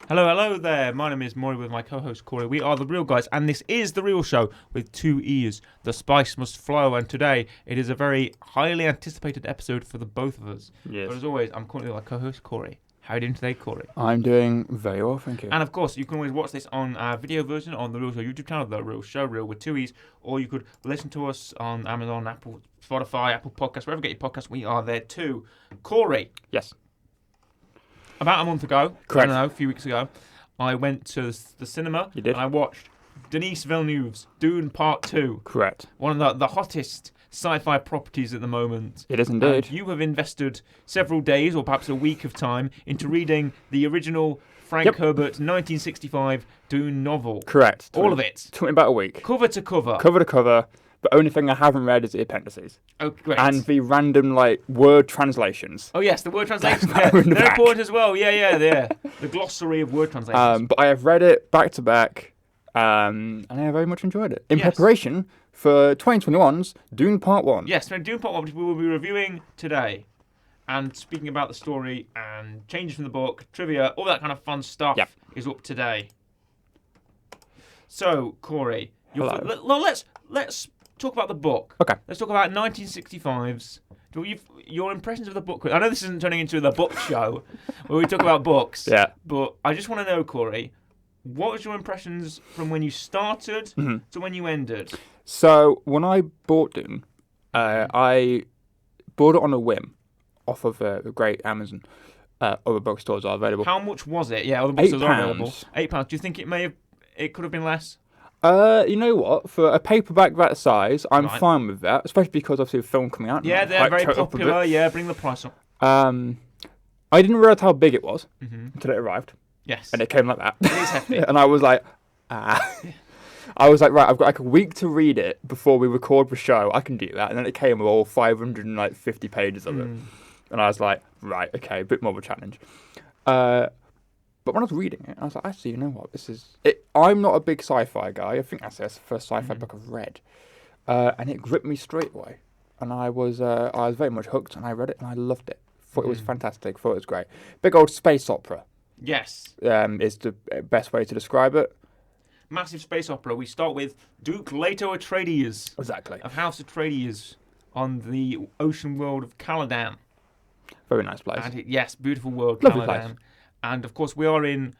Hello there. My name is Maury with my co-host Corey. We are The Real Guys, and this is The Real Show with two E's. The spice must flow, and today it is a very highly anticipated episode for the both of us. Yes. But as always, I'm currently with my co-host Corey. How are you doing today, Corey? I'm doing very well, thank you. And of course, you can always watch this on our video version on The Real Show YouTube channel, The Real Show, Real with two E's, or you could listen to us on Amazon, Apple, Spotify, Apple Podcasts, wherever you get your podcasts, we are there too. Corey. Yes. About a month ago, Correct. I don't know, a few weeks ago, I went to the cinema. You did? And I watched Denis Villeneuve's Dune Part 2. Correct. One of the hottest sci-fi properties at the moment. It is indeed. And you have invested several days or perhaps a week of time into reading the original Frank Herbert 1965 Dune novel. Correct. All of it. Took me about a week. Cover to cover. Cover to cover. The only thing I haven't read is the appendices. Oh, great. And the random, word translations. Oh, yes, the word translations. They're in the They're back. important as well. Yeah. The glossary of word translations. But I have read it back to back, and I very much enjoyed it. In Yes. preparation for 2021's Dune Part 1. Yes, so Dune Part 1, which we will be reviewing today. And speaking about the story and changes from the book, trivia, all that kind of fun stuff is up today. So, Corey, let's talk about the book. Okay. Let's talk about 1965's. Your impressions of the book. I know this isn't turning into the book show where we talk about books. Yeah. But I just want to know, Corey, what was your impressions from when you started to when you ended? So, when I bought Dune, I bought it on a whim off of the great Amazon. Other bookstores are available. How much was it? Yeah, other bookstores are available. £8. £8. Do you think it could have been less? You know what? For a paperback that size, I'm Right. fine with that, especially because obviously the film coming out. Yeah, and they're hyped very it up a popular. bit. Yeah, bring the price up. I didn't realise how big it was until it arrived, Yes. and it came like that. It is hefty. And I was like, I was like, right, I've got like a week to read it before we record the show. I can do that. And then it came with all 550 pages of it, and I was like, right, okay, a bit more of a challenge. But when I was reading it, I was like, actually, you know what? This is it. I'm not a big sci-fi guy. I think that's the first sci-fi book I've read, and it gripped me straight away. And I was very much hooked, and I read it, and I loved it. Thought it was fantastic. Thought it was great. Big old space opera. Yes. Is the best way to describe it. Massive space opera. We start with Duke Leto Atreides Exactly. of House Atreides on the ocean world of Caladan. Very nice place. And yes, beautiful world, Lovely Caladan. place. And of course, we are in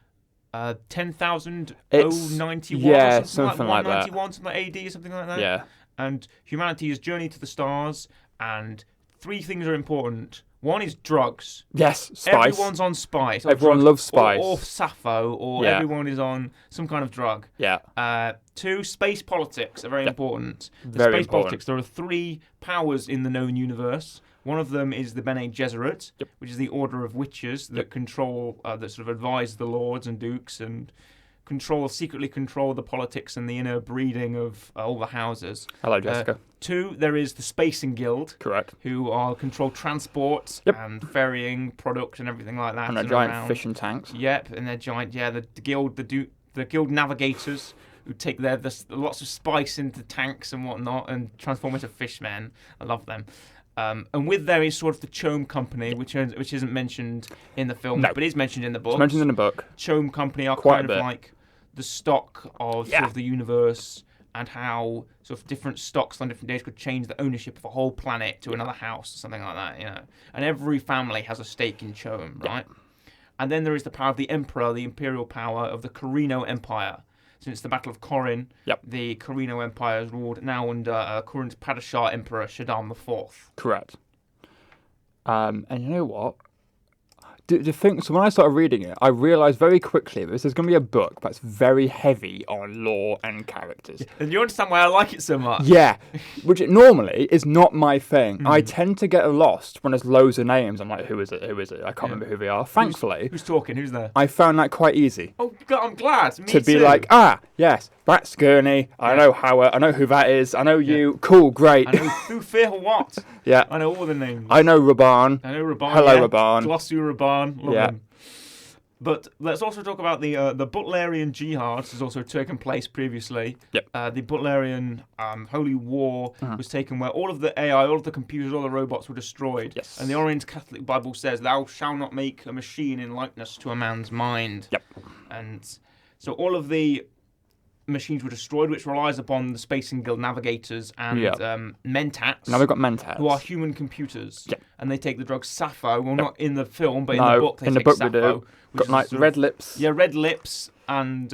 10,091 yeah, or something like that. 191, something like AD or something like that. Yeah. And humanity has journeyed to the stars, and three things are important. One is drugs. Yes, spice. Everyone's on spice. Everyone loves spice. Or Sappho, or Yeah. everyone is on some kind of drug. Yeah. Two, space politics are very important. The Very space important. politics, there are three powers in the known universe. One of them is the Bene Gesserit, which is the order of witches that control, that sort of advise the lords and dukes and secretly control the politics and the inner breeding of all the houses. Hello, Jessica. Two, there is the Spacing Guild. Correct. Who control transport and ferrying product and everything like that. And a giant fishing tanks. Yep, and they're giant. Yeah, the guild, the guild navigators who take lots of spice into tanks and whatnot and transform into fishmen. I love them. And with there is sort of the Chome Company, which isn't mentioned in the film, but is mentioned in the book. It's mentioned in the book. Chome Company are Quite kind a of bit. like the stock of sort of the universe, and how sort of different stocks on different days could change the ownership of a whole planet to another house or something like that, you know. And every family has a stake in Chome, right? And then there is the power of the Emperor, the imperial power of the Carino Empire. Since the Battle of Corin, the Carino Empire is ruled now under current Padishah Emperor Shaddam IV. Correct. And you know what? The thing, so when I started reading it, I realised very quickly that this is going to be a book that's very heavy on lore and characters. And you understand why I like it so much? Yeah, which normally is not my thing. I tend to get lost when there's loads of names. I'm like, who is it? Who is it? I can't remember who they are. Thankfully, Who's talking? Who's there? I found that quite easy. Oh, I'm glad. Me To be too. like, yes, that's Gurney. I know Howard. I know who that is. I know you. Cool, great. I know who fear what. Yeah. I know all the names. I know Raban. I know Raban. Hello, Raban. Glossu Raban. Love Yeah. them. But let's also talk about the Butlerian Jihad has also taken place previously. Yep. The Butlerian Holy War was taken where all of the AI, all of the computers, all the robots were destroyed. Yes. And the Orient Catholic Bible says, "Thou shalt not make a machine in likeness to a man's mind." Yep. And so all of the machines were destroyed, which relies upon the Spacing Guild navigators and Mentats. Now we've got Mentats. Who are human computers. Yep. And they take the drug Sappho. Well, not in the film, but in the book they in the take book Sappho. We do. Got like red lips. Yeah, red lips. And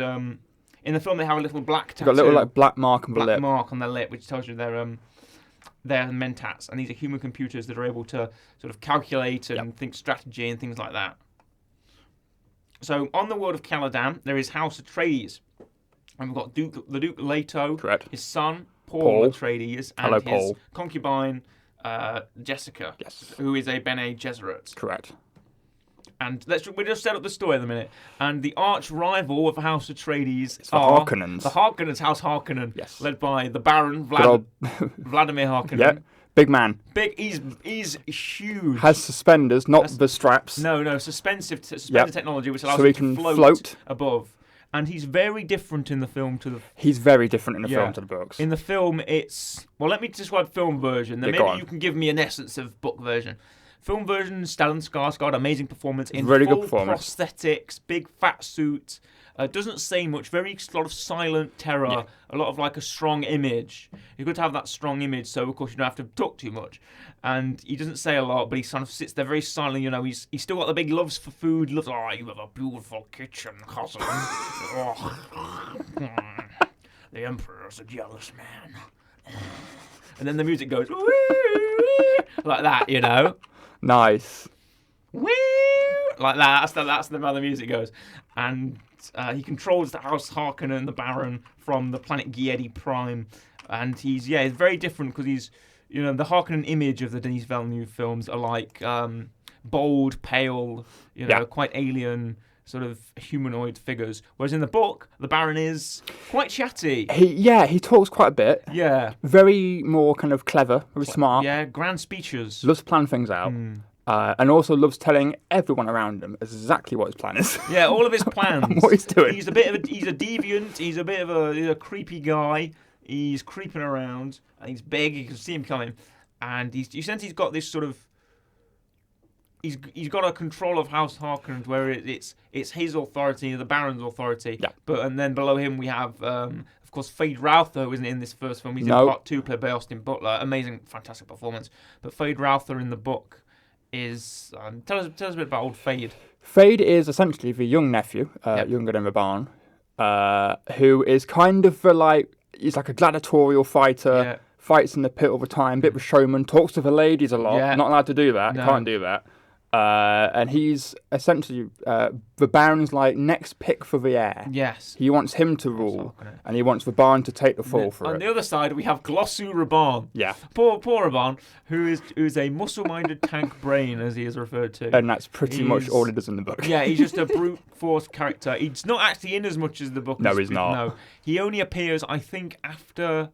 in the film they have a little black tattoo. Got a little like black mark on the lip. Black mark on their lip, which tells you they're Mentats. And these are human computers that are able to sort of calculate and think strategy and things like that. So on the world of Caladan, there is House Atreides. And we've got the Duke Leto, correct, his son, Paul Atreides, and his Paul. concubine, Jessica, who is a Bene Gesserit. Correct. And we'll just set up the story in a minute. And the arch rival of House Atreides the Harkonnens. The Harkonnens, House Harkonnen, led by the Baron, Vladimir Harkonnen. Yeah, big man. Big, he's huge. Has suspenders, not the straps. No, suspended technology, which allows him to float above. And he's very different in the film to the... He's very different in the film to the books. In the film, it's... Well, let me describe film version. Then maybe you can give me an essence of book version. Film version, Stellan Skarsgård, amazing performance. In really full good performance. Prosthetics, big fat suit. Doesn't say much. A lot of silent terror. Yeah. A lot of like a strong image. You've got to have that strong image, so of course you don't have to talk too much. And he doesn't say a lot, but he sort of sits there very silently. You know, he's still got the big loves for food. Loves, oh, you have a beautiful kitchen, cousin. The Emperor's a jealous man. And then the music goes like that, you know. Nice. Like that. That's how the music goes. And he controls the House Harkonnen and the Baron from the planet Giedi Prime. And he's very different because he's, you know, the Harkonnen image of the Denis Villeneuve films are like bold, pale, you know, quite alien sort of humanoid figures. Whereas in the book, the Baron is quite chatty. He talks quite a bit. Yeah. Very more kind of clever, very smart. Yeah, grand speeches. Loves to plan things out. And also loves telling everyone around him exactly what his plan is. Yeah, all of his plans. And what he's doing. He's a deviant. He's a creepy guy. He's creeping around. And he's big. You can see him coming. And you sense he's got this sort of... He's got a control of House Harkonnen where it's his authority, the Baron's authority. Yeah. And then below him we have, of course, Fade Routher, who isn't in this first film. He's in part 2, played by Austin Butler. Amazing, fantastic performance. But Fade Routher in the book is... tell us a bit about old Fade. Fade is essentially the young nephew, younger than the Baron, who is kind of he's like a gladiatorial fighter, fights in the pit all the time, bit of a showman, talks to the ladies a lot, not allowed to do that, can't do that. And he's essentially the Baron's next pick for the heir. Yes. He wants him to rule, and he wants the Baron to take the fall for it. On the other side, we have Glossu Raban. Yeah. Poor Raban, who is a muscle-minded tank brain, as he is referred to. And that's pretty much all it is in the book. Yeah, he's just a brute force character. He's not actually in as much as the book. No, he's not. No, he only appears, I think, after...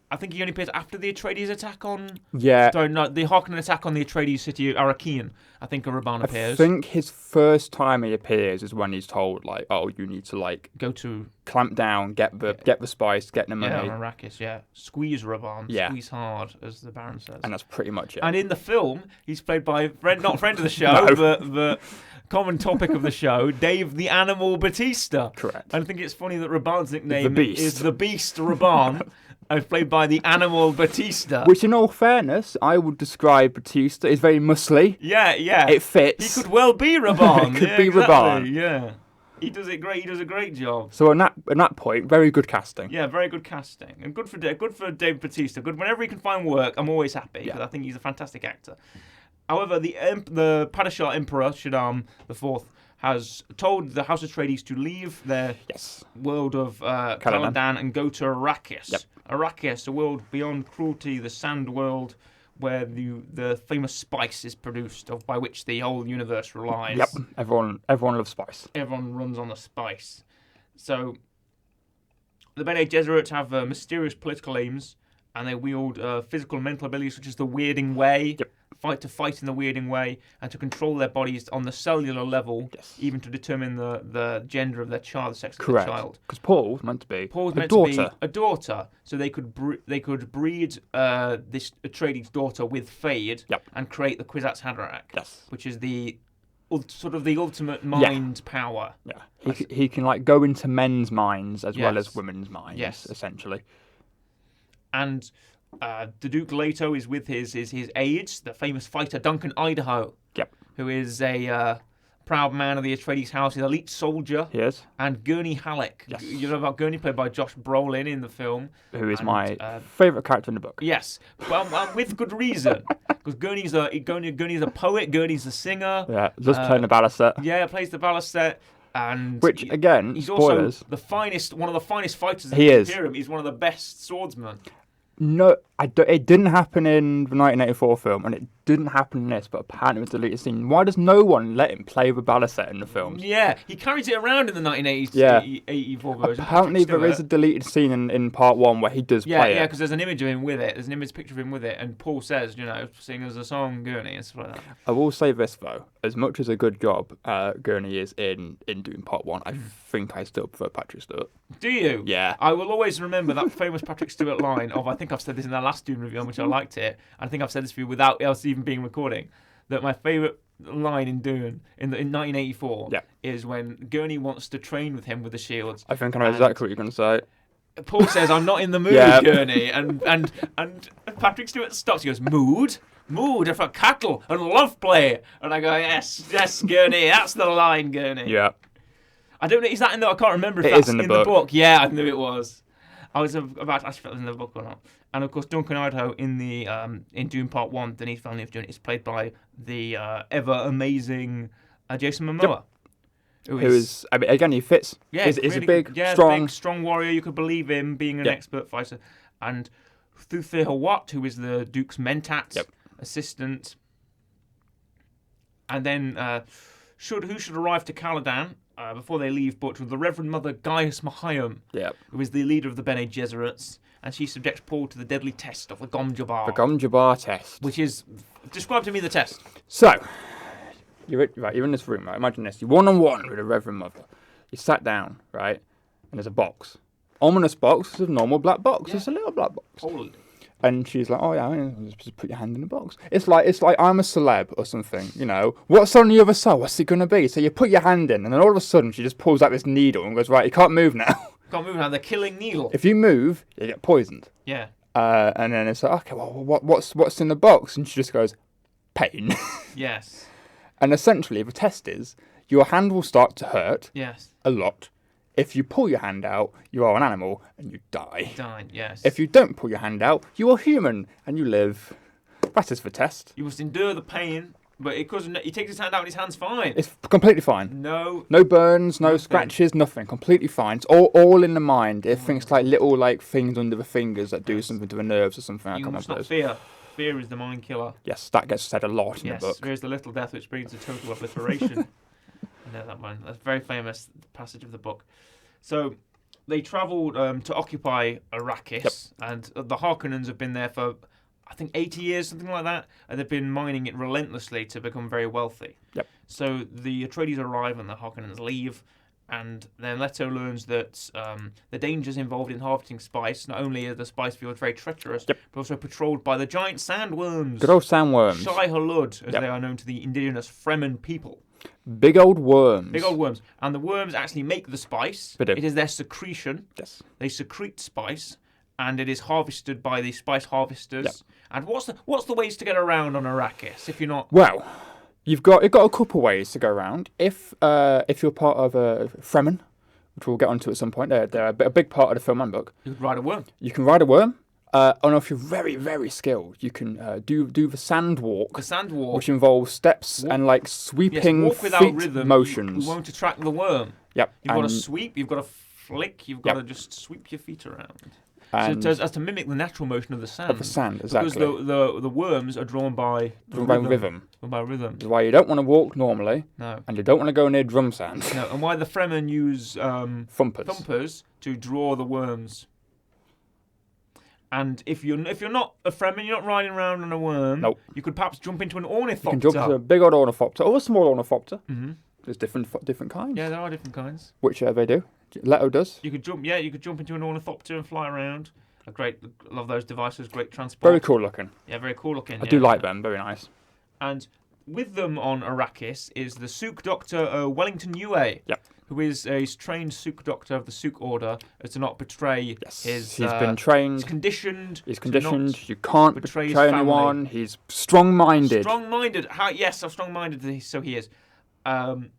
I think he only appears after the Atreides attack on... Yeah. Sorry, no, the Harkonnen attack on the Atreides city, Arakian. I think Raban appears. I think his first time he appears is when he's told, you need to, go to... Clamp down, get the spice, get the money. Yeah, on Arrakis, Squeeze Raban, squeeze hard, as the Baron says. And that's pretty much it. And in the film, he's played by, not friend of the show, but the common topic of the show, Dave the Animal Bautista. Correct. I think it's funny that Raban's nickname is the Beast Raban. Played by the Animal Bautista. Which, in all fairness, I would describe Bautista as very muscly. Yeah. It fits. He could well be Raban. Raban. Yeah. He does it great. He does a great job. So at that point, very good casting. Yeah, very good casting, and good for Dave Bautista. Good whenever he can find work. I'm always happy because I think he's a fantastic actor. However, the Padishah Emperor Shaddam IV has told the House Atreides to leave their world of Caladan and go to Arrakis. Yep. Arrakis, a world beyond cruelty, the sand world, where the famous spice is produced, by which the whole universe relies. Yep, everyone loves spice. Everyone runs on the spice. So, the Bene Gesserit have mysterious political aims, and they wield physical and mental abilities such as the Weirding Way, to fight in the Weirding Way, and to control their bodies on the cellular level, even to determine the gender of their child, the sex of their child. Because Paul's meant to be a daughter, so they could breed this Atreides daughter with Fade and create the Kwisatz Haderach, which is the sort of the ultimate mind power. Yeah, he can like go into men's minds as well Yes. as women's minds, Yes. essentially. And the Duke Leto is with his aides, the famous fighter Duncan Idaho, Yep, who is a proud man of the Atreides house, he's an elite soldier. he is. And Gurney Halleck. Yes. You know about Gurney, played by Josh Brolin in the film. Who is And, my favourite character in the book. Yes, well, with good reason. Because Gurney's a poet, Gurney's a singer. Yeah, just playing the ballast. Yeah, plays the balistet. And Which, again, he's spoilers. also one of the finest fighters in He the is. Imperium. He's one of the best swordsmen. No, it didn't happen in the 1984 film, and it didn't happen in this, but apparently it was a deleted scene. Why does no one let him play with balistet in the films? Yeah, he carries it around in the 1984 version. Apparently there is a deleted scene in part 1 where he does play it. Yeah, because there's an image of him with it. There's an image picture of him with it, and Paul says, sing us a song, Gurney, and stuff like that. I will say this, though. As much as a good job Gurney is in Dune part 1, I think I still prefer Patrick Stewart. Do you? Yeah. I will always remember that famous Patrick Stewart line of, I think I've said this in our last Dune review, on which I liked it. I think I've said this for you without us even being recording, that my favourite line in Dune in 1984 is when Gurney wants to train with him with the shields. I think I know exactly what you're going to say. Paul says, "I'm not in the mood, Gurney," and Patrick Stewart stops. He goes, "Mood for cattle and love play," and I go, "Yes, Gurney, that's the line, Gurney." Yeah. I don't know. Is that in the? I can't remember if It that's is in the the book. book. Yeah, I knew it was. I was about to ask if it was in the book or not. And of course, Duncan Idaho in the in Dune Part 1, Denis Villeneuve Dune, is played by the ever amazing Jason Momoa. Who is, I mean, again, he fits. Yeah, he's really a big, good. Strong warrior. You could believe him being an expert fighter. And Thufir Hawat, who is the Duke's mentat assistant. And then who should arrive to Caladan before they leave, but the Reverend Mother Gaius Mahayam, who is the leader of the Bene Gesserits, and she subjects Paul to the deadly test of the Gom Jabbar. The Gom Jabbar test. Which is... Describe to me the test. So, you're in this room, right? Imagine this. You're one-on-one with a Reverend Mother. You sat down, right? And there's a box. Ominous box. It's a normal black box. It's a little black box. Holy. And she's like, "Oh yeah, just put your hand in the box." It's like I'm a celeb or something, What's on the other side? What's it gonna be? So you put your hand in, and then all of a sudden she just pulls out this needle and goes, "Right, you can't move now. Can't move now. The killing needle. If you move, you get poisoned." Yeah. And then it's like, "Okay, well, what's in the box?" And she just goes, "Pain." Yes. And essentially, the test is your hand will start to hurt. Yes. A lot. If you pull your hand out, you are an animal and you die. Yes. If you don't pull your hand out, you are human and you live. That is the test. You must endure the pain, but he takes his hand out and his hand's fine. It's completely fine. No burns, no nothing. scratches, nothing. Completely fine. It's all in the mind. It thinks like little things under the fingers that do something to the nerves or something. You must not fear. Fear is the mind killer. Yes, that gets said a lot in the book. Fear is the little death which brings a total obliteration. I know that one. That's a very famous passage of the book. So they travelled to occupy Arrakis, and the Harkonnens have been there for, I think, 80 years, something like that, and they've been mining it relentlessly to become very wealthy. Yep. So the Atreides arrive and the Harkonnens leave, and then Leto learns that the dangers involved in harvesting spice, not only are the spice fields very treacherous, but also patrolled by the giant sandworms. Good old sandworms. Shai Hulud, as they are known to the indigenous Fremen people. Big old worms. Big old worms. And the worms actually make the spice. It is their secretion. Yes. They secrete spice, and it is harvested by the spice harvesters. And what's the ways to get around on Arrakis if you're not... Well, you've got a couple ways to go around. If you're part of a Fremen, which we'll get onto at some point, they're a big part of the film and book. You could ride a worm. You can ride a worm. And if you're very, very skilled, you can do the sand walk. The sand walk. Which involves steps and like sweeping walk without feet rhythm, motions. You won't attract the worm. Yep. You've got to sweep, you've got to flick, you've got to just sweep your feet around. So as to mimic the natural motion of the sand. Of the sand, exactly. Because the worms are drawn by rhythm. By rhythm. That's why you don't want to walk normally. No. And you don't want to go near drum sand. No. And why the Fremen use thumpers to draw the worms. And if you're not a Fremen, you're not riding around on a worm. Nope. You could perhaps jump into an ornithopter. You can jump into a big old ornithopter or a small ornithopter. Mm-hmm. There's different kinds. Yeah, there are different kinds. Which they do. Leto does. You could jump into an ornithopter and fly around. Love those devices. Great transport. Very cool looking. Yeah, very cool looking. I do like them. Very nice. And with them on Arrakis is the Suk Doctor Wellington Yue. Yep. Who is a trained Suk Doctor of the Suk Order, as to not betray his... He's been trained. He's conditioned. He's conditioned. You can't betray anyone. He's strong-minded. Strong-minded. Yes, I'm strong-minded, so he is. And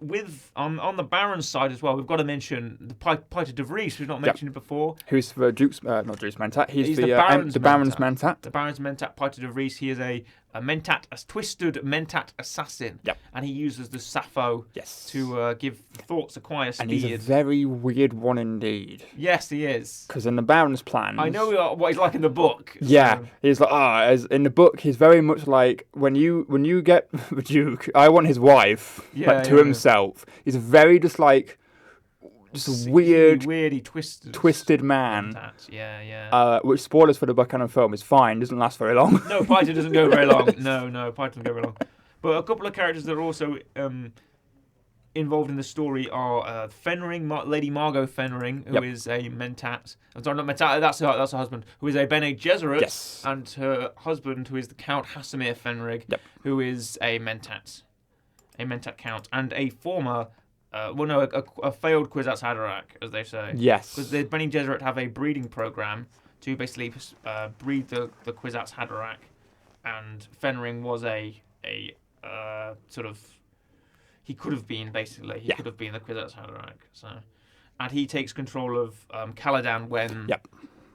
with on the Baron's side as well, we've got to mention the Piter de Vries, who's not mentioned before. Who's the Duke's, not Duke's Mentat. He's the Baron's Mentat. The Baron's Mentat, Piter de Vries. He is a Mentat, a twisted Mentat assassin. Yep. And he uses the Sappho to give thoughts acquire speed. And he's a very weird one indeed. Yes, he is. Because in the Baron's plans... I know what he's like in the book. Yeah. So. He's like, as in the book, he's very much like, when you get the Duke, I want his wife to himself. He's very just like... Just a weirdly twisted man. Yeah. Which, spoilers for the book and film, is fine. Doesn't last very long. No, Piter doesn't go very long. No, Piter doesn't go very long. But a couple of characters that are also involved in the story are Fenring, Lady Margot Fenring, who is a Mentat. I'm sorry, not Mentat. That's her husband, who is a Bene Gesserit, and her husband, who is the Count Hasimir Fenrig, who is a Mentat Count, and a former. A failed Kwisatz Haderach, as they say. Yes. Because the Bene Gesserit have a breeding program to basically breed the Kwisatz Haderach, and Fenring was a sort of... He could have been, basically. He could have been the Kwisatz Haderach. So, and he takes control of Caladan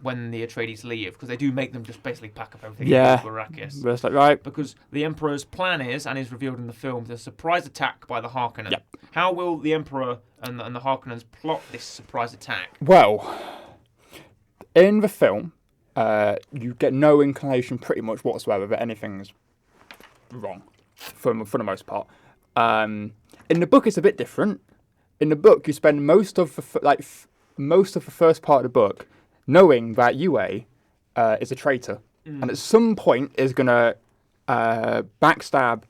when the Atreides leave, because they do make them just basically pack up everything and go to Arrakis. That's like, right. Because the Emperor's plan is, and is revealed in the film, the surprise attack by the Harkonnen. How will the Emperor and the Harkonnens plot this surprise attack? Well, in the film, you get no inclination pretty much whatsoever that anything's wrong, for the most part. In the book, it's a bit different. In the book, you spend most of the first part of the book knowing that Yue is a traitor, and at some point is going to backstab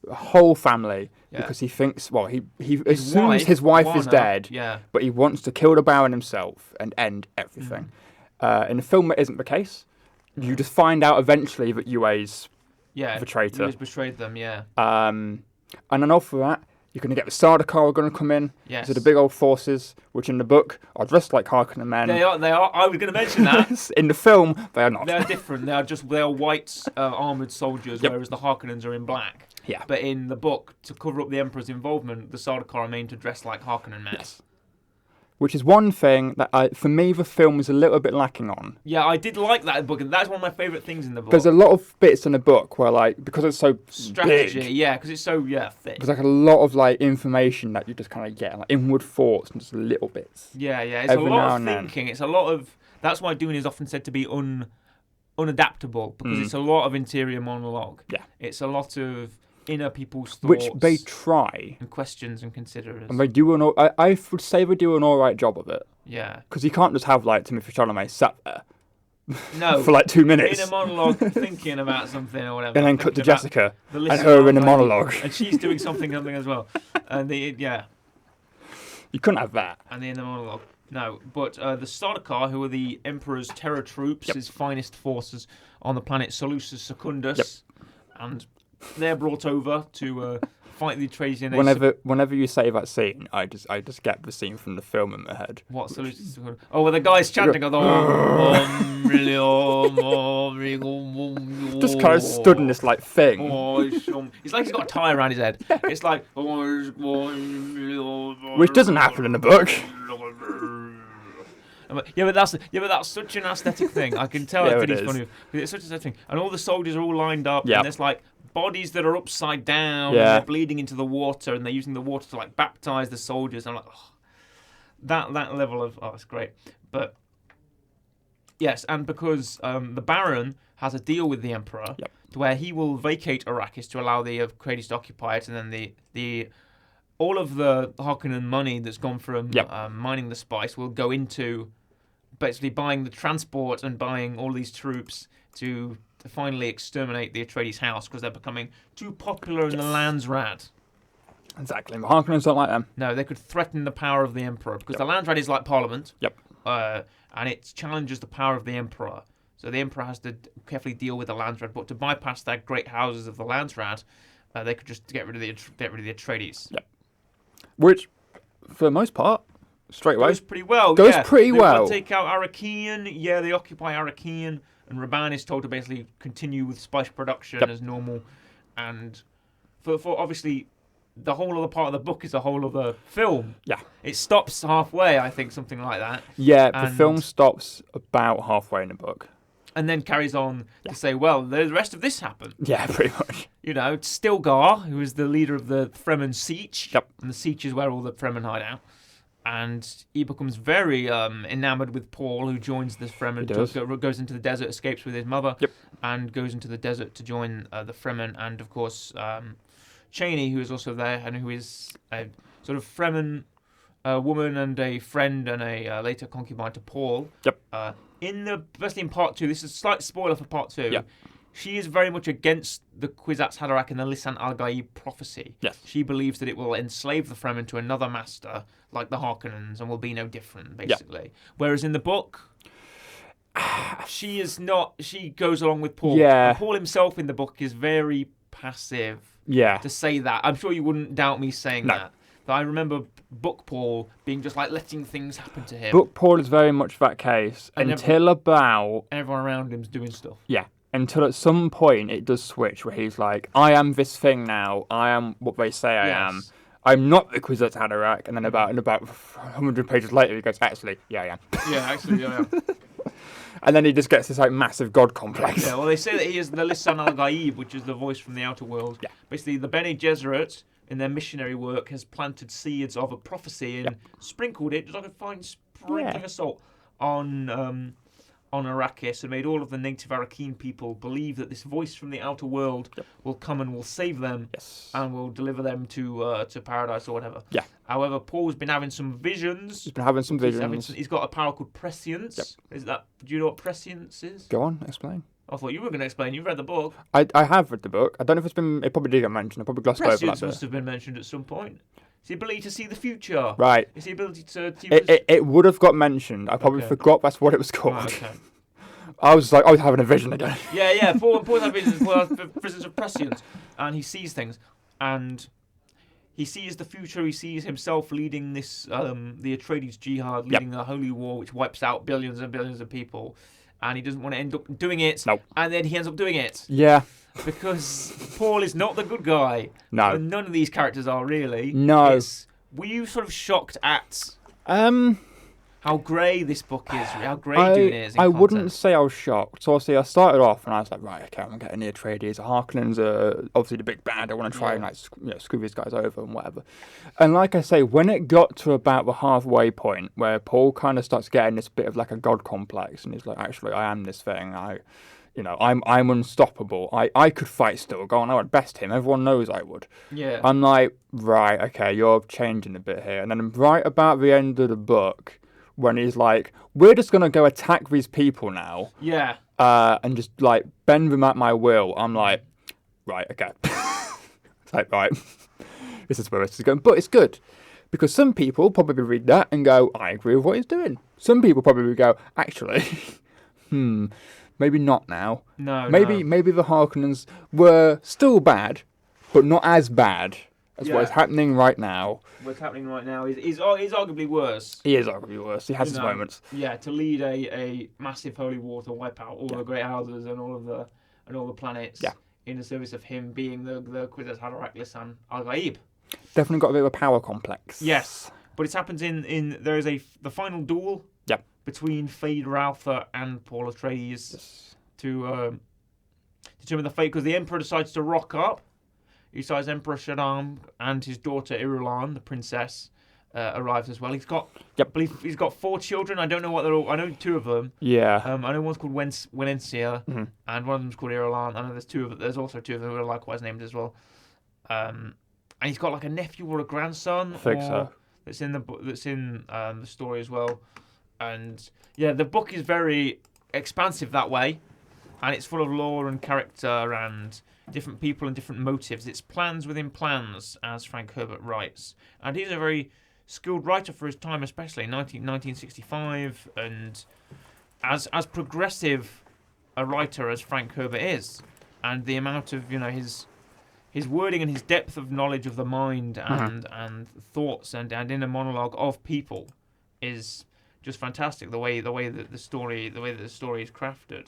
the whole family because he thinks, well, he assumes his wife is dead, but he wants to kill the Baron himself and end everything. In the film, it isn't the case. You just find out eventually that Yue's the traitor. Yue's betrayed them, and then after that, you're going to get the Sardaukar are going to come in. Yes. So the big old forces, which in the book are dressed like Harkonnen men. They are. I was going to mention that. In the film, they are not. They are different. They are white armoured soldiers, whereas the Harkonnens are in black. Yeah. But in the book, to cover up the Emperor's involvement, the Sardaukar are made to dress like Harkonnen men. Yes. Which is one thing that, for me, the film is a little bit lacking on. Yeah, I did like that book, and that's one of my favourite things in the book. There's a lot of bits in the book where, like, because it's so strategy, big, because it's so thick. There's like a lot of like information that you just kind of get, like inward thoughts and just little bits. Yeah, it's a lot of thinking. It's a lot of. That's why Dune is often said to be unadaptable, because it's a lot of interior monologue. Yeah, it's a lot of inner people's thoughts, which they try, and questions and considerers, and they do I would say they do an all right job of it. Yeah, because you can't just have like Timothée Chalamet sat there, for like 2 minutes in a monologue thinking about something or whatever, and then cut to Jessica and her in a monologue, and she's doing something as well, and you couldn't have that, and in the monologue. No, but the Sardaukar, who are the Emperor's terror troops, his finest forces on the planet Salusus Secundus, and they're brought over to fight the Atreides. Whenever you say that scene, I just get the scene from the film in my head. What Salusus Secundus? Oh, well, the guy's chanting, just kind of stood in this like thing. It's like he's got a tie around his head. It's like which doesn't happen in the book. But that's such an aesthetic thing. I can tell that it's funny. It's such an aesthetic thing. And all the soldiers are all lined up, and there's like bodies that are upside down, and they're bleeding into the water, and they're using the water to like baptize the soldiers. I'm like, that level of it's great. But yes, and because the Baron has a deal with the Emperor, to where he will vacate Arrakis to allow the Atreides to occupy it, and then the all of the Harkonnen money that's gone from mining the spice will go into basically buying the transport and buying all these troops to finally exterminate the Atreides house, because they're becoming too popular in the Landsrad. Exactly. The Harkonnens don't like them. No, they could threaten the power of the Emperor, because the Landsrad is like Parliament. And it challenges the power of the Emperor. So the Emperor has to carefully deal with the Landsraad, but to bypass their great houses of the Landsraad, they could just get rid of the Atreides. Yeah. Which, for the most part, straight away Goes pretty well. Goes yeah. pretty They well. want to take out Arrakeen. Yeah, they occupy Arrakeen, and Raban is told to basically continue with spice production as normal. And for obviously, the whole other part of the book is a whole other film. Yeah. It stops halfway, I think, something like that. Yeah, the film stops about halfway in the book. And then carries on to say, well, the rest of this happened. Yeah, pretty much. You know, Stilgar, who is the leader of the Fremen Siege. Yep. And the Siege is where all the Fremen hide out. And he becomes very enamored with Paul, who joins the Fremen. Goes into the desert, escapes with his mother. Yep. And goes into the desert to join the Fremen. And, of course, Cheney, who is also there, and who is a sort of Fremen woman and a friend and a later concubine to Paul. Yep. Especially in part 2, this is a slight spoiler for part 2. Yep. She is very much against the Kwisatz Haderach and the Lisan al-Gaib prophecy. Yes. She believes that it will enslave the Fremen to another master, like the Harkonnens, and will be no different, basically. Yep. Whereas in the book, she is not. She goes along with Paul. Yeah. And Paul himself in the book is very passive. Yeah. To say that, I'm sure you wouldn't doubt me saying that. But I remember Book Paul being just like letting things happen to him. Book Paul is very much that case until about everyone around him's doing stuff. Yeah. Until at some point it does switch where he's like, I am this thing now. I am what they say I am. I'm not the Kwisatz Haderach. And then about 100 pages later he goes, actually, yeah, I am. Yeah, actually, yeah, I am. And then he just gets this like massive god complex. Yeah, well, they say that he is the Lisan al-Gaib, which is the voice from the outer world. Yeah. Basically, the Bene Gesserit, in their missionary work, has planted seeds of a prophecy and sprinkled it, just like a fine sprinkling of salt, on Arrakis, and made all of the native Arrakeen people believe that this voice from the outer world will come and will save them and will deliver them to paradise or whatever. Yeah. However, Paul's been having some visions. He's been having some visions. He's got a power called prescience. Yep. Do you know what prescience is? Go on, explain. I thought you were going to explain. You've read the book. I have read the book. I don't know if it's been... It probably did get mentioned. I probably glossed over that bit. Must have been mentioned at some point. It's the ability to see the future. Right. It's the ability to... It would have got mentioned. I probably forgot that's what it was called. Okay. I was like, I was having a vision again. Yeah. Paul's having visions of prescience. And he sees things. And he sees the future. He sees himself leading this, the Atreides jihad, leading a holy war which wipes out billions and billions of people. And he doesn't want to end up doing it. Nope. And then he ends up doing it. Yeah. Because Paul is not the good guy. No. And none of these characters are really. No. Were you sort of shocked at how grey this book is? How grey Dune is? I wouldn't say I was shocked. So obviously I started off and I was like, right, okay, I'm getting the Atreides. The Harkonnens are obviously the big bad. I want to try and screw these guys over and whatever. And like I say, when it got to about the halfway point where Paul kind of starts getting this bit of like a god complex, and he's like, actually, I am this thing. I'm unstoppable. I could fight Stilgar, and I would best him. Everyone knows I would. Yeah. I'm like, right, okay, you're changing a bit here. And then right about the end of the book, when he's like, we're just going to go attack these people now. Yeah. And just, like, bend them at my will. I'm like, right, okay. It's like, right, this is where this is going. But it's good. Because some people probably read that and go, I agree with what he's doing. Some people probably go, actually, maybe not now. Maybe the Harkonnens were still bad, but not as bad as what is happening right now. What's happening right now is arguably worse. He is arguably worse. He has his moments. Yeah, to lead a massive holy war to wipe out all the great houses and all the planets. Yeah. In the service of him being the Kwisatz Haderach Lisan al-Gaib. Definitely got a bit of a power complex. Yes, but it happens in there is the final duel. Yep. Between Fade Ralpha and Paul Atreides to determine the fate, because the Emperor decides to rock up. He decides Emperor Shaddam and his daughter Irulan, the princess, arrives as well. I believe he's got 4 children. I don't know what they're all. I know 2 of them. Yeah. I know one's called Wenencia, and one of them's called Irulan. I know there's also 2 of them who are likewise named as well. And he's got like a nephew or a grandson. I think so. That's in the story as well. And yeah, the book is very expansive that way, and it's full of lore and character and different people and different motives. It's plans within plans, as Frank Herbert writes. And he's a very skilled writer for his time, especially in 1965, and as progressive a writer as Frank Herbert is, and the amount of his wording and his depth of knowledge of the mind and thoughts and inner monologue of people is just fantastic. The way that the story is crafted.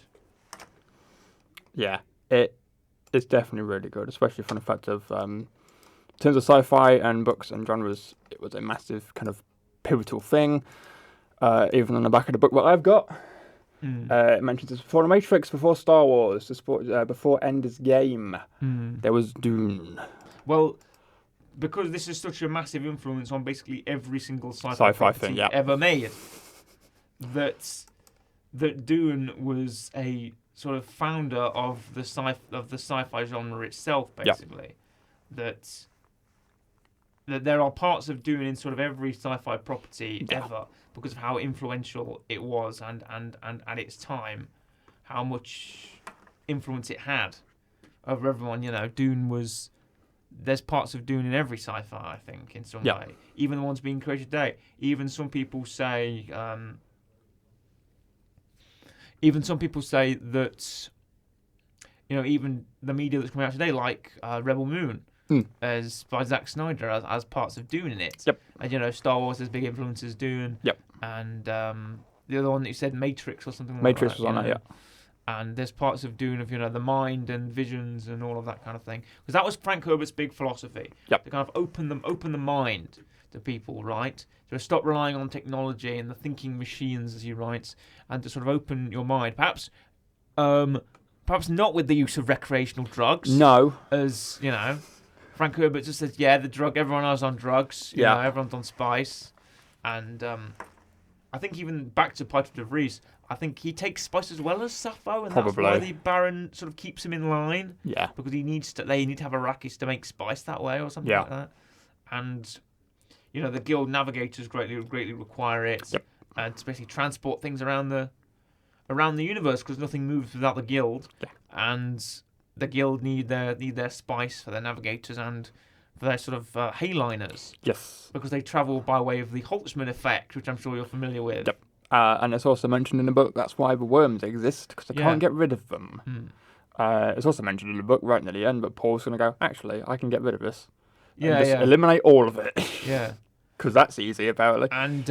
Yeah, it's definitely really good, especially from the fact of in terms of sci-fi and books and genres, it was a massive kind of pivotal thing. Even on the back of the book that I've got, it mentions this before The Matrix, before Star Wars, before Ender's Game. There was Dune. Well, because this is such a massive influence on basically every single sci-fi thing ever made, that Dune was a sort of founder of the sci-fi genre itself, basically. That there are parts of Dune in sort of every sci-fi property ever, because of how influential it was and at its time, how much influence it had over everyone. Dune was... There's parts of Dune in every sci-fi, I think, in some way. Even the ones being created today. Even some people say that, even the media that's coming out today, like Rebel Moon, as by Zack Snyder, as parts of Dune in it. Yep. And Star Wars has big influences Dune. Yep. And the other one that you said, Matrix or something like Matrix that. was on it, yeah. And there's parts of Dune of the mind and visions and all of that kind of thing, because that was Frank Herbert's big philosophy. Yep. To kind of open the mind to people, right? To stop relying on technology and the thinking machines, as he writes, and to sort of open your mind. Perhaps not with the use of recreational drugs. No. As Frank Herbert just says, the drug. Everyone else on drugs. You know, everyone's on spice, and I think even back to Piter de Vries, I think he takes spice as well as Sappho, and Probably. that's why the Baron sort of keeps him in line. Yeah. Because they need to have Arrakis to make spice that way or something like that. And the guild navigators greatly require it. Yep. And to basically transport things around the universe, because nothing moves without the guild. Yeah. And the guild need their spice for their navigators and for their sort of hayliners. Yes. Because they travel by way of the Holtzman effect, which I'm sure you're familiar with. Yep. And it's also mentioned in the book that's why the worms exist, because they can't get rid of them. It's also mentioned in the book right near the end, but Paul's going to go, actually, I can get rid of this. And eliminate all of it. Yeah. Because that's easy, apparently. And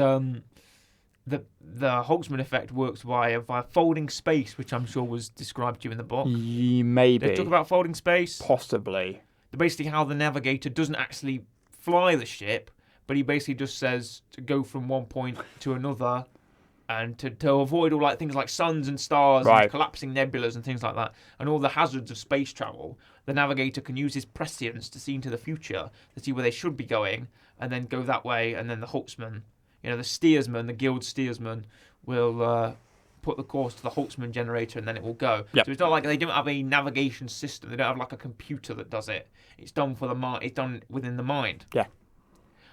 the Holtzman effect works via folding space, which I'm sure was described to you in the book. Maybe. They talk about folding space. Possibly. Basically how the navigator doesn't actually fly the ship, but he basically just says to go from one point to another, and to avoid all things like suns and stars and collapsing nebulas and things like that, and all the hazards of space travel, the navigator can use his prescience to see into the future, to see where they should be going, and then go that way, and then the Holtzman, the steersman, the guild steersman, will put the course to the Holtzman generator, and then it will go. Yep. So it's not like they don't have a navigation system. They don't have like a computer that does it. It's done for the mind. It's done within the mind. Yeah.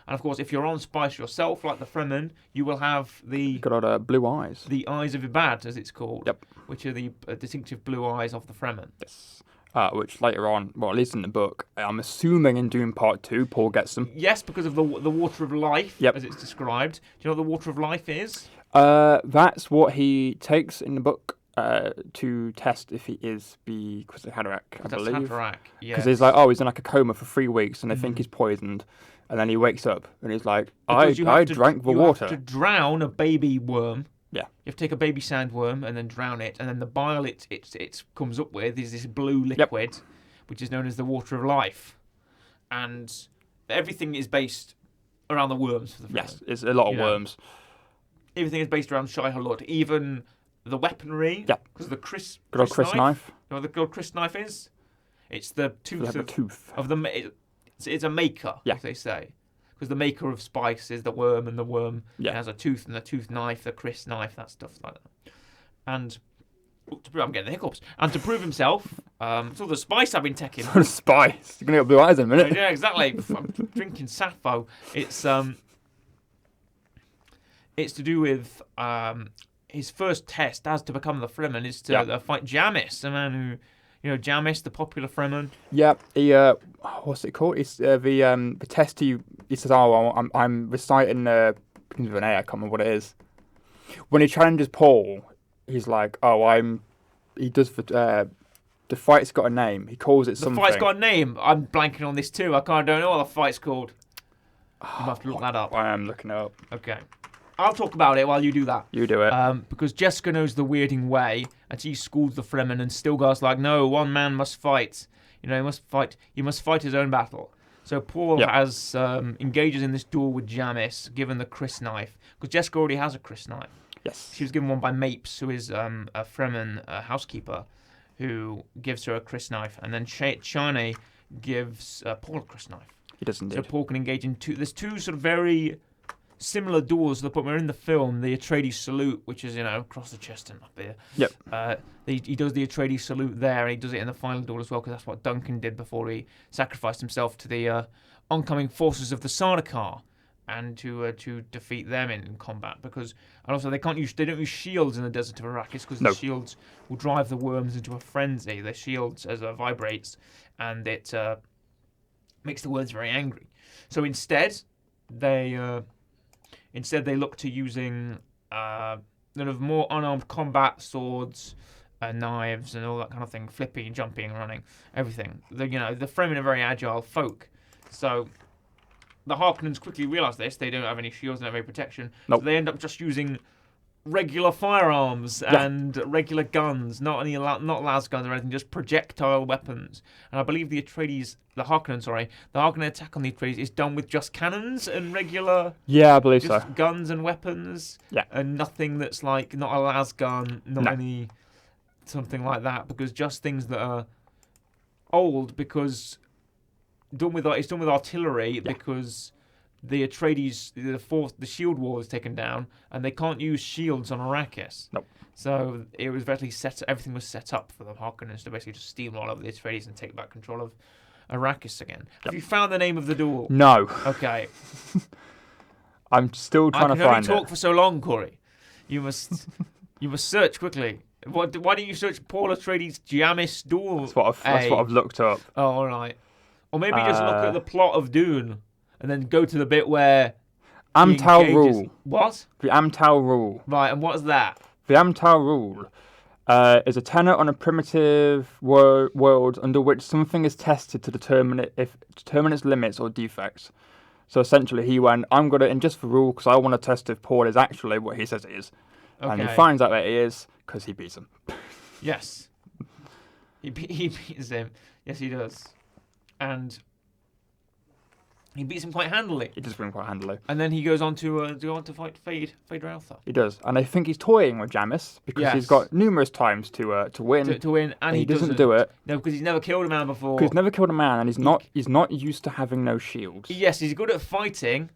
And of course, if you're on spice yourself, like the Fremen, you will have the blue eyes. The eyes of Ibad, as it's called. Yep. Which are the distinctive blue eyes of the Fremen. Yes. Which later on, well, at least in the book, I'm assuming in Dune Part 2, Paul gets them. Yes, because of the water of life, as it's described. Do you know what the water of life is? That's what he takes in the book to test if he is the Crystal Haderach, I believe. Because he's like, he's in like a coma for 3 weeks, and they think he's poisoned. And then he wakes up, and he's like, I drank the water. You have to drown a baby worm. Yeah. You have to take a baby sandworm and then drown it, and then the bile it comes up with is this blue liquid, which is known as the water of life. And everything is based around the worms for the Fremen. Yes, it's a lot of worms. Everything is based around Shai Hulud, even the weaponry. Yep. Because of the Chris knife. You know what the good Chris knife is? It's the tooth of the... It's a maker, as they say. Because the maker of spice is the worm, and the worm has a tooth, and the tooth knife, the Chris knife, that stuff like that. And I'm getting the hiccups. And to prove himself, it's all the spice I've been taking. All the spice. You're going to get blue eyes in a minute. Yeah, exactly. I'm drinking Sappho. It's to do with his first test as to become the Fremen is to fight Jamis, a man who... Jamis, the popular Fremen. Yeah, he what's it called? It's the test he says, I'm reciting begins with an A, I can't remember what it is. When he challenges Paul, he's like, I'm he does the fight's got a name. He calls it The something. fight's got a name. I'm blanking on this too. I don't know what the fight's called. You might have to look that up. I am looking it up. Okay. I'll talk about it while you do that. You do it. Because Jessica knows the weirding way, and she schools the Fremen, and Stilgar's like, no, one man must fight. He must fight. He must fight his own battle. So Paul has engages in this duel with Jamis, given the Chris knife, because Jessica already has a Chris knife. Yes. She was given one by Mapes, who is a Fremen housekeeper, who gives her a Chris knife, and then Chani gives Paul a Chris knife. He does indeed. So Paul can engage in two. There's two sort of very similar duels to the point where in the film, the Atreides salute, which is, across the chest and up here. Yep. He does the Atreides salute there, and he does it in the final duel as well, because that's what Duncan did before he sacrificed himself to the oncoming forces of the Sardaukar, and to defeat them in combat. And also they don't use shields in the desert of Arrakis, because the shields will drive the worms into a frenzy. The shields as it vibrates, and it makes the worms very angry. So instead they look to using more unarmed combat, swords, knives, and all that kind of thing, flipping, jumping, running, everything. The Fremen are very agile folk, so the Harkonnens quickly realise this. They don't have any shields, don't have any protection, so they end up just using regular firearms and regular guns, not las guns or anything, just projectile weapons. And I believe the Harkonnen attack on the Atreides is done with just cannons and regular. Yeah, I believe so. Guns and weapons. Yeah. And nothing that's like not a las gun, any something like that, because just things that are old, because it's done with artillery, because the Atreides, the shield wall is taken down, and they can't use shields on Arrakis. Nope. So it was basically everything was set up for the Harkonnens to basically just steal all of the Atreides and take back control of Arrakis again. Yep. Have you found the name of the duel? No. Okay. I'm still trying to find it. I can only talk for so long, Corey. You must search quickly. Why don't you search Paul Atreides Jamis duel? That's what I've looked up. Oh, all right. Or maybe just look at the plot of Dune, and then go to the bit where Amtal rule. What? The Amtal rule. Right, and what's that? The Amtal rule is a tenet on a primitive world under which something is tested to determine its limits or defects. So essentially, he went, I'm going to ingest the rule because I want to test if Paul is actually what he says he is. Okay. And he finds out that he is because he beats him. Yes. He beats him. Yes, he does. And he beats him quite handily. He does beat him quite handily. And then he goes on to fight Fade Raltha. He does. And I think he's toying with Jamis because he's got numerous times to win. To win, and he doesn't do it. No, because he's never killed a man before. Because he's never killed a man, and he's not used to having no shields. Yes, he's good at fighting,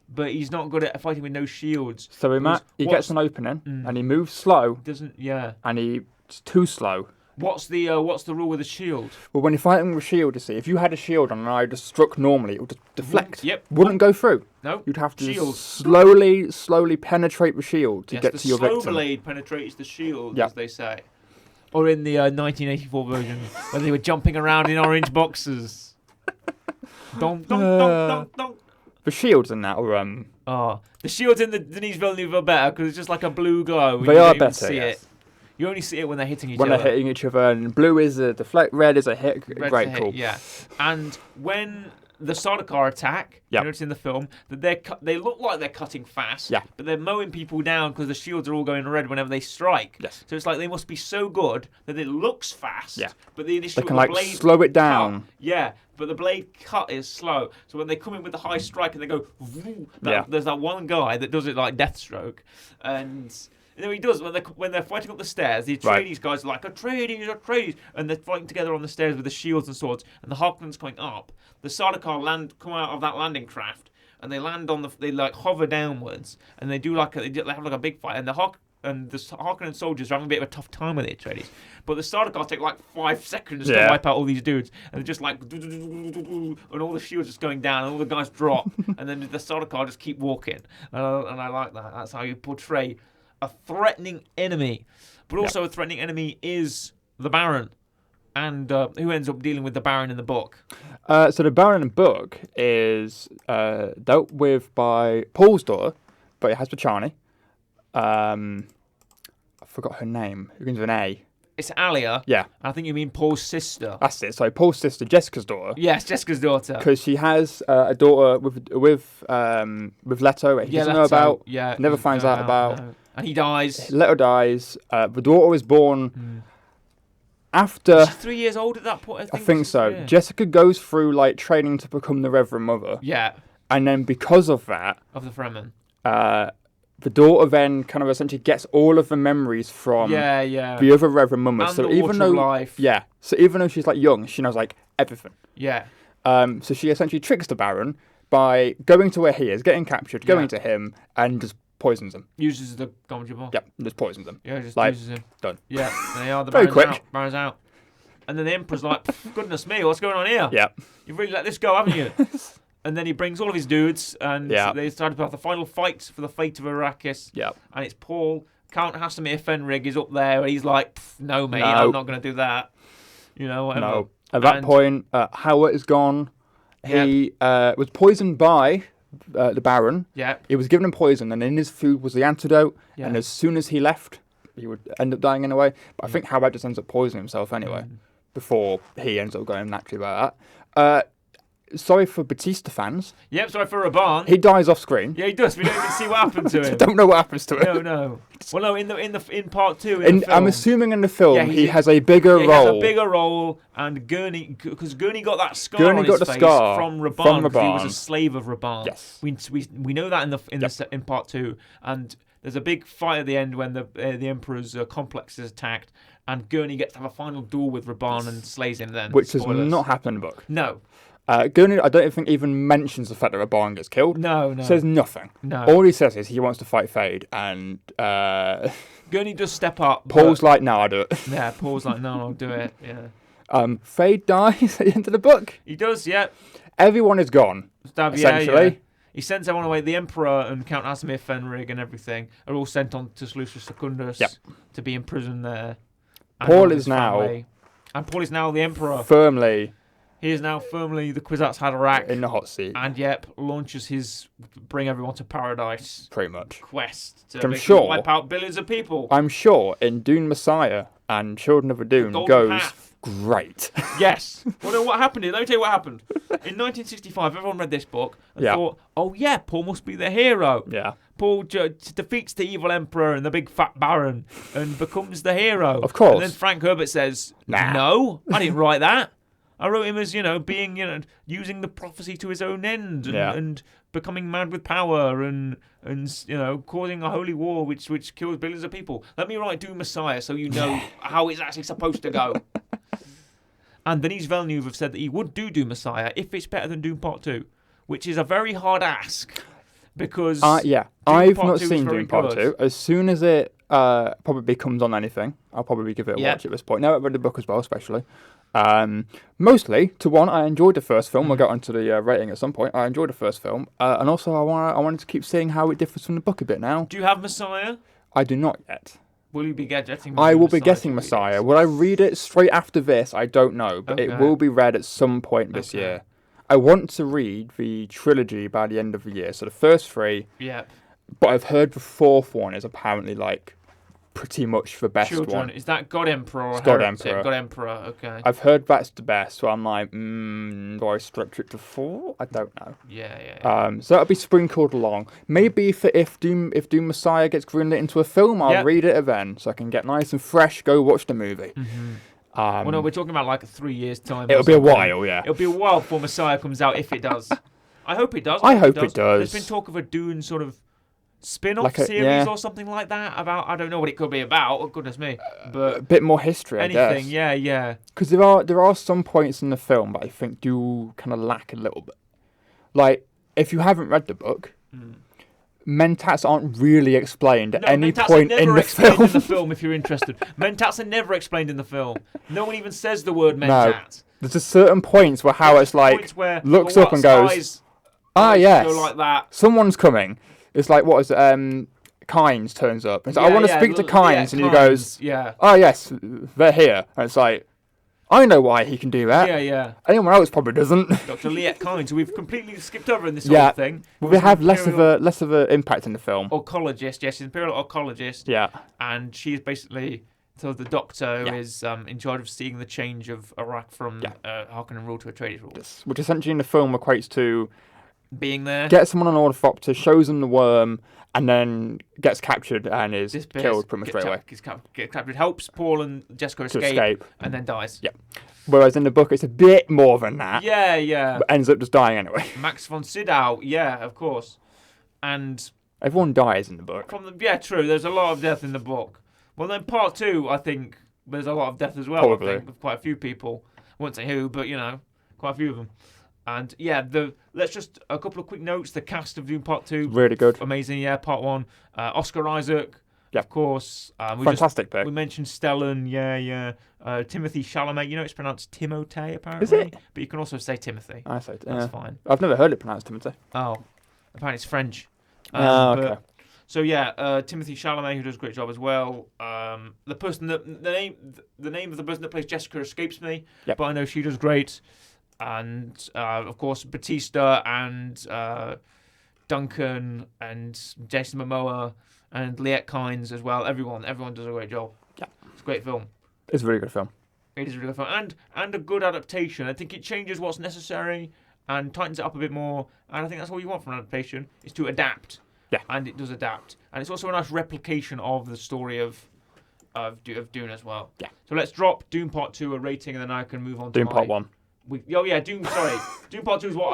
but he's not good at fighting with no shields. So he gets an opening, and he moves slow. And he's too slow. What's the rule with the shield? Well, when you're fighting with a shield, you see, if you had a shield on and I just struck normally, it would just deflect. Yep. Wouldn't go through. No. You'd have to slowly penetrate the shield to get to your victim. The slow blade penetrates the shield, as they say. Or in the 1984 version, where they were jumping around in orange boxes. Dong, dong, dong, dong, dong. The shields in that are... the shields in the Denis Villeneuve are better, because it's just like a blue glow. They are better, yes. You only see it when they're hitting each other. When they're hitting each other, and blue is a deflect, red is a hit. Great, cool. Yeah. And when the Sardaukar attack, you notice in the film that they look like they're cutting fast, but they're mowing people down because the shields are all going red whenever they strike. Yes. So it's like they must be so good that it looks fast, but the initial they can blade slow it down. But the blade cut is slow. So when they come in with the high strike and they go, there's that one guy that does it like Deathstroke, and he does when they're fighting up the stairs. The Atreides guys are like Atreides, and they're fighting together on the stairs with the shields and swords. And the Harkonnens coming up. The Sardaukar come out of that landing craft, and they land on they hover downwards, and they do they have like a big fight. And the Harkonnen soldiers are having a bit of a tough time with the Atreides. But the Sardaukar take like 5 seconds to wipe out all these dudes, and they're just like, and all the shields just going down, and all the guys drop, and then the Sardaukar just keep walking. And I like that. That's how you portray a threatening enemy. But also a threatening enemy is the Baron. And who ends up dealing with the Baron in the book? So the Baron in the book is dealt with by Paul's daughter, but it has Chani. I forgot her name. It begins with an A. it's Alia. Yeah. I think you mean Paul's sister. That's it. So Paul's sister, Jessica's daughter. Yes, Jessica's daughter. Because she has a daughter with Leto that he doesn't know about. Yeah, never finds out about. No. And he dies. Leto dies. The daughter is born after. She's 3 years old at that point. I think so. Yeah. Jessica goes through like training to become the Reverend Mother. Yeah. And then because of that, Of the Fremen. the daughter then kind of essentially gets all of the memories from the other Reverend Mother. And So the even Water of though Life. so even though she's like young, she knows like everything. Yeah. So she essentially tricks the Baron by going to where he is, getting captured, going to him, and just poisons him. Uses the Gomja ball. Yep, just poisons him. Yeah, just like, uses him. Done. Yeah, they are. The Very Baron's quick. out. Baron's out. And then the Emperor's like, goodness me, what's going on here? Yeah. You've really let this go, haven't you? And then he brings all of his dudes, and they start to have the final fight for the fate of Arrakis. Yeah. And it's Paul. Count Hastamir Fenrig is up there, and he's like, no, mate, No. I'm not going to do that. You know, whatever. No. At that point, Howard is gone. He was poisoned by the Baron. Yeah. He was given him poison, and in his food was the antidote. Yeah. And as soon as he left, he would end up dying anyway. But I think Howard just ends up poisoning himself anyway, before he ends up going naturally about that. Sorry for Batista fans. Yep, sorry for Raban. He dies off screen. Yeah, he does. We don't even see what happened to him. Don't know what happens to him. No. Well, no. In part two, I'm assuming in the film Yeah, he has a bigger he role. has a bigger role, and Gurney, because Gurney got that scar Gurney on got his the face scar from from Raban. 'Cause he Raban. was a slave of Raban. Yes. We know that in part two, and there's a big fight at the end when the Emperor's complex is attacked, and Gurney gets to have a final duel with Raban and slays him. Then, which Spoilers. has not happened in the book. No. Gurney, I don't think even mentions the fact that Raban gets killed. No. Says nothing. No. All he says is he wants to fight Fade, and Gurney does step up. Paul's like, no, I'll do it. Yeah, Paul's like, no, I'll do it. Yeah. Fade dies at the end of the book. He does, yeah. Everyone is gone, essentially. Yeah. He sends everyone away. The Emperor and Count Asimir Fenrig and everything are all sent on to Lucius Secundus to be imprisoned there. Paul is now... And Paul is now the Emperor. Firmly... He is now firmly the Kwisatz Haderach. In the hot seat. And, launches his bring everyone to paradise pretty much quest to wipe out billions of people. I'm sure in Dune Messiah and Children of a Dune goes great. Yes. Well, then what happened here? Let me tell you what happened. In 1965, everyone read this book and thought, oh, yeah, Paul must be the hero. Yeah. Paul defeats the evil emperor and the big fat baron and becomes the hero. Of course. And then Frank Herbert says, nah. No, I didn't write that. I wrote him as, being, using the prophecy to his own end and becoming mad with power and causing a holy war which kills billions of people. Let me write Doom Messiah so you know how it's actually supposed to go. And Denis Villeneuve have said that he would do Doom Messiah if it's better than Doom Part 2, which is a very hard ask because I've not seen Doom Part 2. As soon as it probably comes on anything, I'll probably give it a watch at this point. Now I've read the book as well, especially. Mostly, to one, I enjoyed the first film. We'll get onto the rating at some point. I enjoyed the first film. And also, I wanted to keep seeing how it differs from the book a bit now. Do you have Messiah? I do not yet. Will you be getting Messiah? I will be getting Messiah. Will I read it straight after this? I don't know. But it will be read at some point this year. I want to read the trilogy by the end of the year. So the first three. Yeah. But I've heard the fourth one is apparently pretty much the best one. Is that God Emperor or God Emperor? God Emperor, okay. I've heard that's the best, so I'm like, do I structure it to 4? I don't know. Yeah. So that'll be sprinkled along. Maybe if Doom Messiah gets greenlit into a film, I'll read it then, so I can get nice and fresh, go watch the movie. Mm-hmm. Well, no, we're talking about 3 years' time. It'll be a while, yeah. It'll be a while before Messiah comes out, if it does. I hope it does. I hope it does. There's been talk of a Dune sort of spin-off series or something like that about, I don't know what it could be about, oh goodness me, but a bit more history, I guess. Anything, yeah. Because there are some points in the film that I think do kind of lack a little bit. Like, if you haven't read the book, Mentats aren't really explained at any point in the film. In the film, if you're interested, Mentats are never explained in the film. No one even says the word Mentats. There's just certain points where Howard's looks up and goes, yes, go like that. Someone's coming. It's like, what is it? Kynes turns up. It's like, I want to speak to Kynes, and he goes, oh yes, they're here. And it's like, I know why he can do that. Yeah. Anyone else probably doesn't. Dr. Liet Kynes, who we've completely skipped over in this whole thing. Well, they have less of a impact in the film. Oncologist, yes, she's an imperial oncologist. Yeah. And she's basically So the Doctor Yeah. is in charge of seeing the change of Iraq from Harkonnen rule to Atreides rule. Which essentially in the film equates to Being there, get someone on ornithopter, shows them the worm, and then gets captured and is disappears, killed pretty much straight away. Gets captured, helps Paul and Jessica To escape, escape. and then dies. Yeah. Whereas in the book, it's a bit more than that. Yeah. But ends up just dying anyway. Max von Sydow, yeah, of course. And Everyone dies in the book. True. There's a lot of death in the book. Well, then part 2, I think there's a lot of death as well. Probably. I think, with quite a few people. I won't say who, but quite a few of them. And let's just a couple of quick notes. The cast of Dune Part 2, Really good. amazing. Yeah, Part 1, Oscar Isaac, of course. Fantastic pick. We mentioned Stellan, Timothy Chalamet. It's pronounced Timothée apparently. Is it? But you can also say Timothy. I say That's fine. I've never heard it pronounced Timothy. Oh, apparently it's French. Okay. So Timothy Chalamet, who does a great job as well. The person the name of the person that plays Jessica escapes me, but I know she does great. And of course Batista and Duncan and Jason Momoa and Liette Kynes as well. Everyone does a great job. Yeah, it's a great film. It's a really good film. It is a really good film and a good adaptation. I think it changes what's necessary and tightens it up a bit more. And I think that's all you want from an adaptation is to adapt. Yeah, and it does adapt, and it's also a nice replication of the story of Dune as well. Yeah. So let's drop Dune Part 2 a rating, and then I can move on to Dune Part 1. Dune. Sorry, Dune Part 2 is what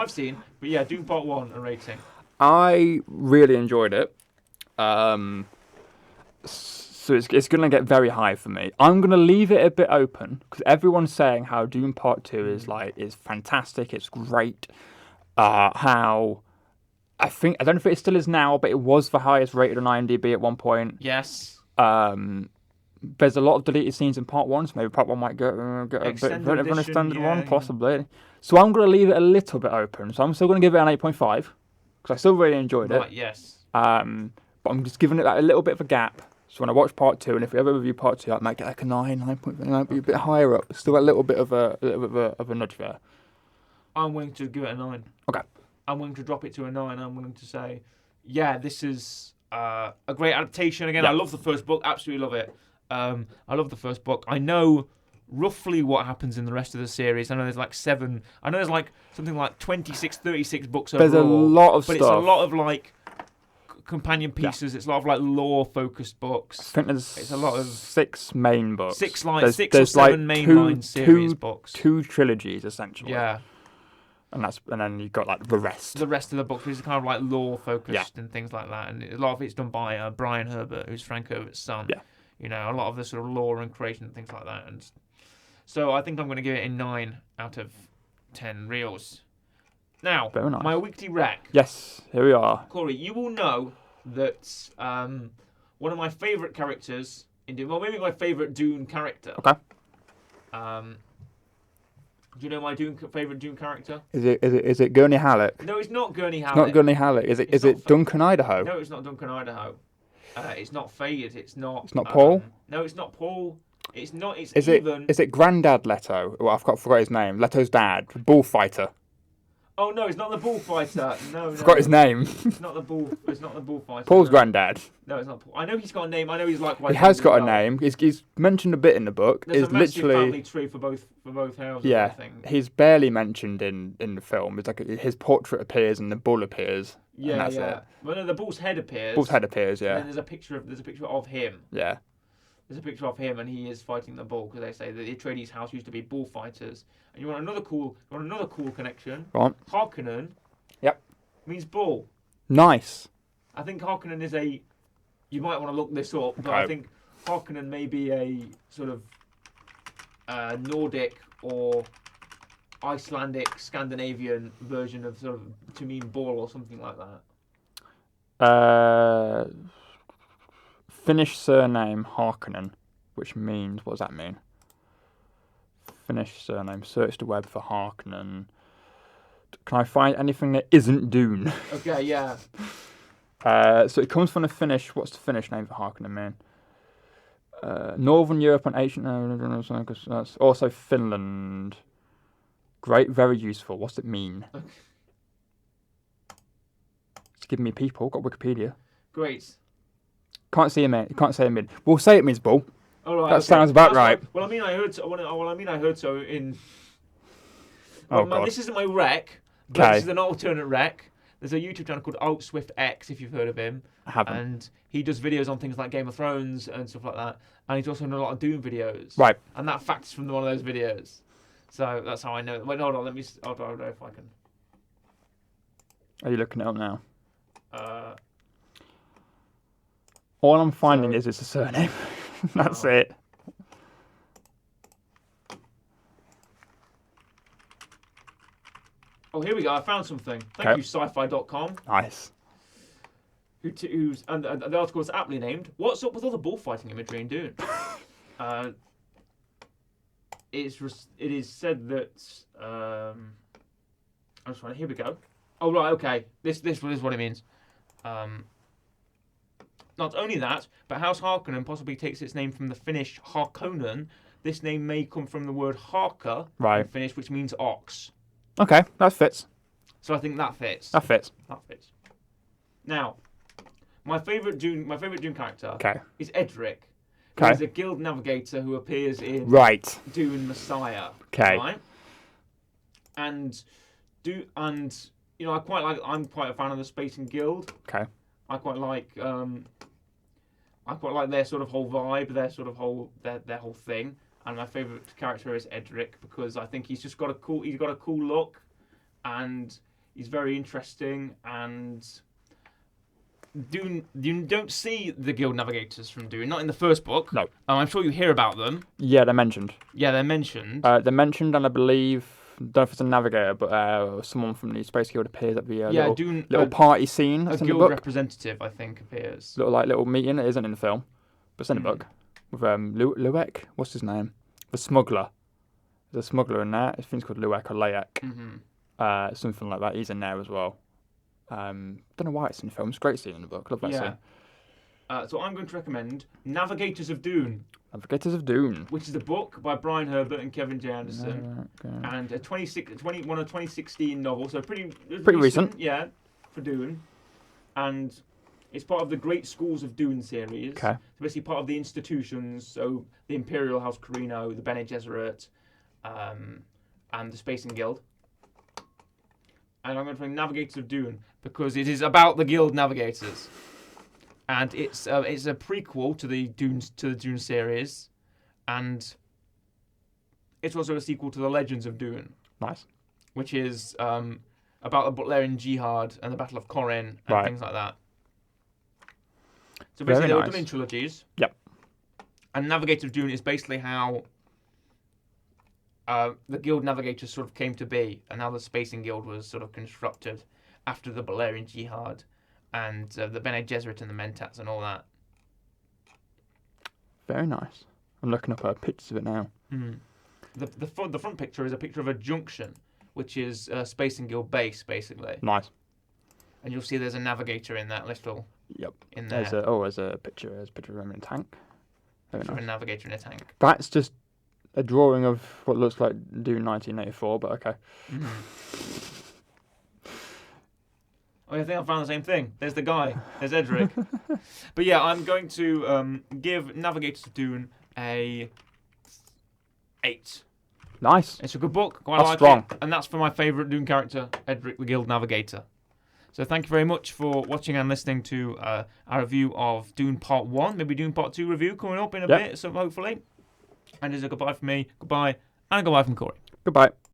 I've seen. But Dune Part 1 a rating. I really enjoyed it. So it's going to get very high for me. I'm going to leave it a bit open because everyone's saying how Dune Part 2 is fantastic. It's great. How I don't know if it still is now, but it was the highest rated on IMDb at one point. Yes. There's a lot of deleted scenes in Part 1, so maybe Part 1 might get a bit of an extended one, possibly. Yeah. So I'm going to leave it a little bit open. So I'm still going to give it an 8.5 because I still really enjoyed it. Yes. But I'm just giving it a little bit of a gap. So when I watch Part 2, and if we ever review Part 2, I might get like a 9.5, might be a bit higher up. Still a little bit of a nudge there. I'm willing to give it a 9. Okay. I'm willing to drop it to a 9. I'm willing to say, this is a great adaptation. Again, I love the first book. Absolutely love it. I love the first book. I know roughly what happens in the rest of the series. I know there's like 7. I know there's like something like 26, 36 books overall. There's a lot of stuff. But it's a lot of like companion pieces. It's a lot of like lore-focused books. I think there's it's a lot of 6 main books. 6 or 7 mainline series books. 2 trilogies essentially. Yeah. And then you've got like the rest. The rest of the book, which is kind of like lore focused and things like that, and a lot of it's done by Brian Herbert, who's Frank Herbert's son. Yeah. A lot of the sort of lore and creation and things like that, and so I think I'm going to give it a 9 out of 10 reels. Now, nice. My weekly rec. Yes, here we are. Corey, you will know that one of my favourite characters in Dune, maybe my favourite Dune character. Okay. Do you know my favourite Dune character? Is it Gurney Halleck? No, it's not Gurney Halleck. It's not Gurney Halleck. Is it Duncan Idaho? No, it's not Duncan Idaho. It's not Fayed. It's not. It's not Paul. No, it's not Paul. It's not. It's is even. Is it Grandad Leto? Well, forgot his name. Leto's dad, bullfighter. Oh no, it's not the bullfighter. No. Forgot his name. It's not the bullfighter. Paul's granddad. No, it's not Paul. I know he's got a name. I know he's like. He has got a name. He's mentioned a bit in the book. There's a massive family tree for both houses. Yeah, I think. He's barely mentioned in the film. It's like his portrait appears and the bull appears. Yeah, and that's yeah. It. Well, no, the bull's head appears. Bull's head appears. Yeah. And then there's a picture of him. Yeah. There's a picture of him, and he is fighting the bull because they say that the Atreides house used to be bullfighters. And you want another cool connection? Right. Harkonnen. Yep. Means bull. Nice. I think Harkonnen is a. You might want to look this up, but Okay. I think Harkonnen may be a sort of Nordic or Icelandic, Scandinavian version of sort of to mean bull or something like that. Finnish surname Harkonnen, which means, what does that mean? Finnish surname. Search the web for Harkonnen. Can I find anything that isn't Dune? Okay, yeah. So it comes from the Finnish. What's the Finnish name for Harkonnen mean? Northern Europe and ancient. That's also Finland. Great, very useful. What's it mean? It's giving me people. Got Wikipedia. Great. Can't see him in. Can't say him in. We'll say it means bull. All right, That sounds about right. Well, I mean, I heard. I heard so in. Oh, Well, God. this isn't my rec, but Okay. this is an alternate rec. There's a YouTube channel called OutSwiftX, if you've heard of him. I haven't. And he does videos on things like Game of Thrones and stuff like that. And he's also done a lot of Dune videos. Right. And that fact's from one of those videos. So that's how I know. Wait, hold on. I don't know if I can. Are you looking it up now? Uh, All I'm finding So- is it's a surname. That's Oh. it. oh, here we go. I found something. Thank Okay. you, sci-fi.com. Nice. And the article is aptly named "What's up with all the bullfighting imagery in Dune?" It is said that I'm just trying. Here we go. Oh right, okay. This is what it means. Not only that, but House Harkonnen possibly takes its name from the Finnish Harkonnen. This name may come from the word harka Right. in Finnish, which means ox. Okay, that fits. So I think that fits. That fits. That fits. Now, my favourite Dune character Okay. is Edric. Okay. He's a guild navigator who appears in Right. Dune Messiah. Okay. Right? And I'm quite a fan of the Space and Guild. Okay. I quite like their sort of whole vibe, their whole thing. And my favourite character is Edric because I think he's got a cool look, and he's very interesting. And Dune, you don't see the guild navigators from Dune, not in the first book. No. I'm sure you hear about them. Yeah, they're mentioned. Yeah, they're mentioned. They're mentioned, and I believe, don't know if it's a navigator, but someone from the Space Guild appears at the little party scene. A That's in the guild book. representative, I think, appears. Little meeting. It isn't in the film, but it's in the book. With Luek. What's his name? The smuggler. There's a smuggler in there. I think it's called Luek or Layak. Mm-hmm. Something like that. He's in there as well. Don't know why it's in the film. It's a great scene in the book. Love that scene. So I'm going to recommend Navigators of Dune, Navigators of Dune. which is a book by Brian Herbert and Kevin J. Anderson, Okay. and a 2016 novel, so pretty recent. Yeah, for Dune. And it's part of the Great Schools of Dune series. Okay. It's basically part of the institutions, so the Imperial House Carino, the Bene Gesserit, and the Space and Guild. And I'm going to bring Navigators of Dune because it is about the Guild Navigators, and it's a prequel to the Dune series, and it's also a sequel to the Legends of Dune, Nice. which is about the Butlerian Jihad and the Battle of Corinne and things like that. So basically, they were done in trilogies. Yep. And Navigator of Dune is basically how the Guild Navigators sort of came to be, and how the Spacing Guild was sort of constructed after the Butlerian Jihad and the Bene Gesserit and the Mentats and all that. Very nice. I'm looking up pictures of it now. The front picture is a picture of a junction, which is Spacing Guild base, basically. Nice. And you'll see there's a navigator in that little. Yep. In there. There's a picture. There's a picture of him in a tank. Very Of a nice. navigator in a tank. That's just a drawing of what looks like Dune 1984, but okay. Oh, I think I found the same thing. There's the guy. There's Edric. But yeah, I'm going to give Navigators of Dune a 8. Nice. It's a good book. Quite That's like strong. it. And that's for my favourite Dune character, Edric the Guild Navigator. So thank you very much for watching and listening to our review of Dune Part 1. Maybe Dune Part 2 review coming up in a bit, so hopefully. And it's a goodbye from me, goodbye, and a goodbye from Corey. Goodbye.